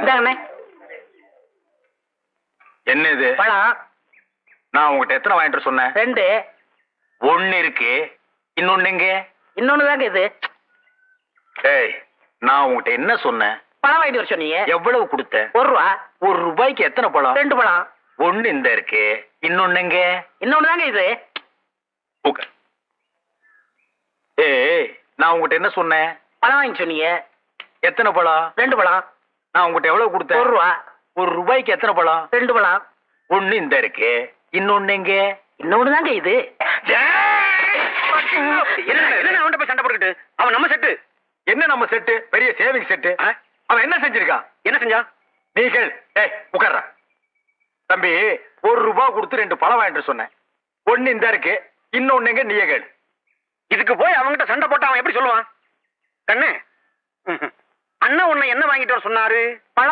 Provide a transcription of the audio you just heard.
இந்தாங்கண்ணே. என்ன இது? பழம். நான் உங்ககிட்ட எத்தனை வாங்கிட்டு சொன்னேன்? 2. ஒண்ணு இருக்கு, இன்னொன்னு எங்க? இன்னொன்னு தாங்க இது. ஏய், நான் உங்ககிட்ட என்ன சொன்னேன்? பழம் வாங்கிட்டு வர சொன்னீங்க. எவ்வளவு கொடுத்த? 1 ரூபா. 1 ரூபாய்க்கு எத்தனை பழம்? 2 பழம். ஒண்ணு இந்த இருக்கு, இன்னொன்னு எங்க? இன்னொன்னு தாங்க இது. உட்கார். ஏய், நான் உங்ககிட்ட என்ன சொன்னேன்? பழம் வாங்கி சொன்னீங்க. எத்தனை பழம்? 2 பழம். நான் உங்ககிட்ட எவ்வளவு கொடுத்தேன்? 1 ரூபா. 1 ரூபாய்க்கு எத்தனை பழம்? 2 பழம். ஒண்ணு இந்த இருக்கு, இன்னொன்னு எங்க? இன்னொன்னு தாங்க இது. என்ன அவன்கிட்ட போய் சண்டை போட்டுக்கிட்டு? அவன் நம்ம செட்டு. என்ன நம்ம செட்டு? பெரிய சேவிங் செட்டு. அவன் என்ன செஞ்சிருக்கான்? என்ன செஞ்சான்? நீ கேள். ஏய், உட்கார்றா. தம்பி, 1 ரூபாய் கொடுத்து 2 பழம் வாங்கிட்டு சொன்னேன். ஒண்ணு இந்த இருக்கு, இன்னொன்னு எங்க? நீயே கேள். இதுக்கு போய் அவன்கிட்ட சண்டை போட்டு அவன் எப்படி சொல்லுவான்? கண்ணு, அண்ணா உன்னை என்ன வாங்கிட்டு வர சொன்னாரு? பழம்